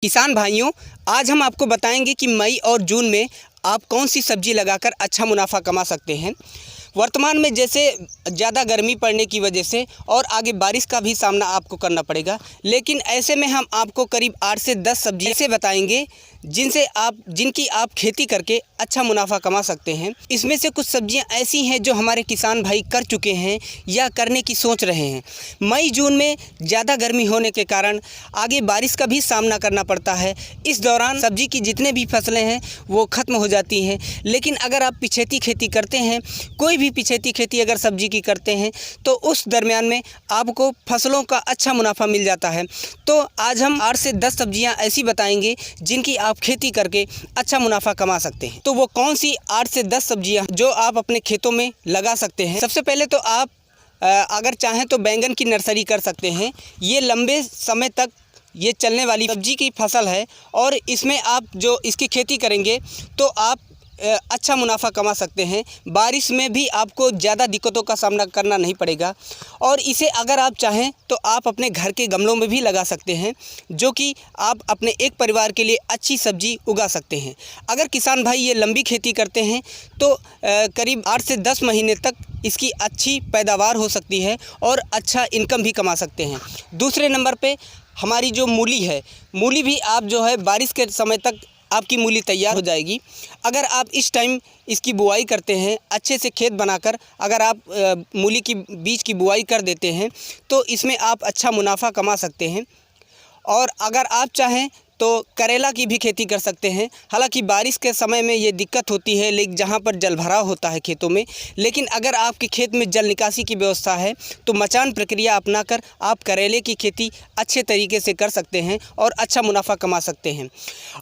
किसान भाइयों, आज हम आपको बताएंगे कि मई और जून में आप कौन सी सब्जी लगाकर अच्छा मुनाफा कमा सकते हैं। वर्तमान में जैसे ज़्यादा गर्मी पड़ने की वजह से और आगे बारिश का भी सामना आपको करना पड़ेगा, लेकिन ऐसे में हम आपको करीब 8 से 10 सब्जी ऐसे बताएंगे जिनकी आप खेती करके अच्छा मुनाफा कमा सकते हैं। इसमें से कुछ सब्जियां ऐसी हैं जो हमारे किसान भाई कर चुके हैं या करने की सोच रहे हैं। मई जून में ज़्यादा गर्मी होने के कारण आगे बारिश का भी सामना करना पड़ता है। इस दौरान सब्जी की जितने भी फसलें हैं वो ख़त्म हो जाती हैं। लेकिन अगर आप पिछेती खेती करते हैं, कोई भी पिछेती खेती अगर सब्जी की करते हैं, तो उस दरमियान में आपको फसलों का अच्छा मुनाफा मिल जाता है। तो आज हम 8 से 10 सब्जियां ऐसी बताएंगे जिनकी आप खेती करके अच्छा मुनाफा कमा सकते हैं। तो वो कौन सी 8 से 10 सब्जियां जो आप अपने खेतों में लगा सकते हैं। सबसे पहले तो आप अगर चाहें तो बैंगन की नर्सरी कर सकते हैं। ये लंबे समय तक ये चलने वाली सब्जी की फसल है और इसमें आप जो इसकी खेती करेंगे तो आप अच्छा मुनाफा कमा सकते हैं। बारिश में भी आपको ज़्यादा दिक्कतों का सामना करना नहीं पड़ेगा। और इसे अगर आप चाहें तो आप अपने घर के गमलों में भी लगा सकते हैं, जो कि आप अपने एक परिवार के लिए अच्छी सब्जी उगा सकते हैं। अगर किसान भाई ये लंबी खेती करते हैं तो करीब 8 से 10 महीने तक इसकी अच्छी पैदावार हो सकती है और अच्छा इनकम भी कमा सकते हैं। दूसरे नंबर पे हमारी जो मूली है, मूली भी आप जो है बारिश के समय तक आपकी मूली तैयार हो जाएगी। अगर आप इस टाइम इसकी बुआई करते हैं, अच्छे से खेत बनाकर अगर आप मूली की बीज की बुआई कर देते हैं तो इसमें आप अच्छा मुनाफा कमा सकते हैं। और अगर आप चाहें तो करेला की भी खेती कर सकते हैं। हालांकि बारिश के समय में ये दिक्कत होती है, लेकिन जहाँ पर जल भराव होता है खेतों में, लेकिन अगर आपके खेत में जल निकासी की व्यवस्था है तो मचान प्रक्रिया अपनाकर आप करेले की खेती अच्छे तरीके से कर सकते हैं और अच्छा मुनाफा कमा सकते हैं।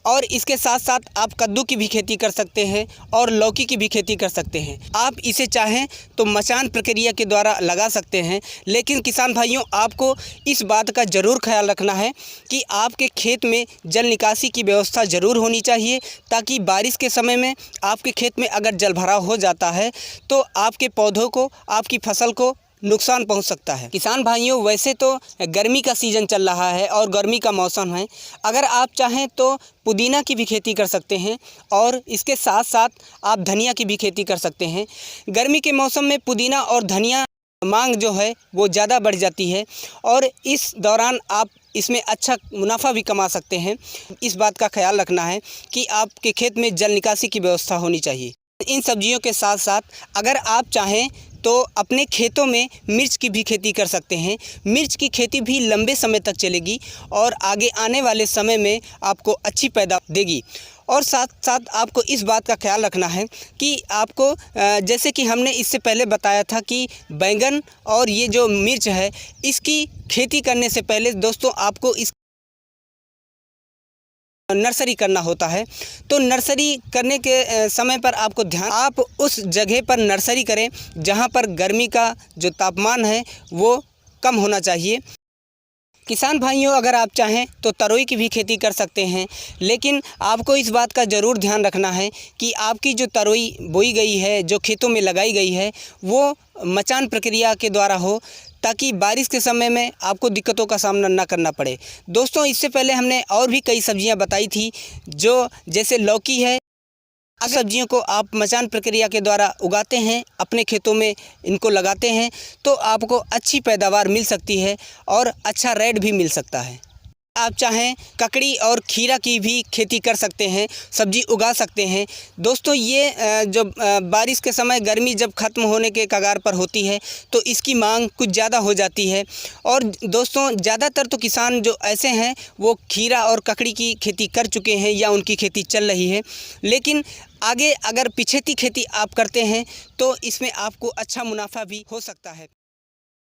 और इसके साथ साथ आप कद्दू की भी खेती कर सकते हैं और लौकी की भी खेती कर सकते हैं। आप इसे चाहें तो मचान प्रक्रिया के द्वारा लगा सकते हैं। लेकिन किसान भाइयों, आपको इस बात का ज़रूर ख्याल रखना है कि आपके खेत में जल निकासी की व्यवस्था ज़रूर होनी चाहिए, ताकि बारिश के समय में आपके खेत में अगर जल भराव हो जाता है तो आपके पौधों को, आपकी फसल को नुकसान पहुंच सकता है। किसान भाइयों, वैसे तो गर्मी का सीज़न चल रहा है और गर्मी का मौसम है। अगर आप चाहें तो पुदीना की भी खेती कर सकते हैं और इसके साथ साथ आप धनिया की भी खेती कर सकते हैं। गर्मी के मौसम में पुदीना और धनिया मांग जो है वो ज़्यादा बढ़ जाती है और इस दौरान आप इसमें अच्छा मुनाफा भी कमा सकते हैं। इस बात का ख्याल रखना है कि आपके खेत में जल निकासी की व्यवस्था होनी चाहिए। इन सब्जियों के साथ साथ अगर आप चाहें तो अपने खेतों में मिर्च की भी खेती कर सकते हैं। मिर्च की खेती भी लंबे समय तक चलेगी और आगे आने वाले समय में आपको अच्छी पैदावार देगी। और साथ साथ आपको इस बात का ख्याल रखना है कि आपको जैसे कि हमने इससे पहले बताया था कि बैंगन और ये जो मिर्च है, इसकी खेती करने से पहले दोस्तों आपको इस नर्सरी करना होता है। तो नर्सरी करने के समय पर आपको ध्यान, आप उस जगह पर नर्सरी करें जहां पर गर्मी का जो तापमान है वो कम होना चाहिए। किसान भाइयों, अगर आप चाहें तो तरोई की भी खेती कर सकते हैं, लेकिन आपको इस बात का ज़रूर ध्यान रखना है कि आपकी जो तरोई बोई गई है, जो खेतों में लगाई गई है, वो मचान प्रक्रिया के द्वारा हो, ताकि बारिश के समय में आपको दिक्कतों का सामना ना करना पड़े। दोस्तों, इससे पहले हमने और भी कई सब्जियां बताई थी, जो जैसे लौकी है। अगर सब्जियों को आप मचान प्रक्रिया के द्वारा उगाते हैं, अपने खेतों में इनको लगाते हैं, तो आपको अच्छी पैदावार मिल सकती है और अच्छा रेट भी मिल सकता है। आप चाहें ककड़ी और खीरा की भी खेती कर सकते हैं, सब्जी उगा सकते हैं। दोस्तों, ये जो बारिश के समय गर्मी जब ख़त्म होने के कगार पर होती है तो इसकी मांग कुछ ज़्यादा हो जाती है। और दोस्तों, ज़्यादातर तो किसान जो ऐसे हैं वो खीरा और ककड़ी की खेती कर चुके हैं या उनकी खेती चल रही है। लेकिन आगे अगर पिछेती खेती आप करते हैं तो इसमें आपको अच्छा मुनाफा भी हो सकता है।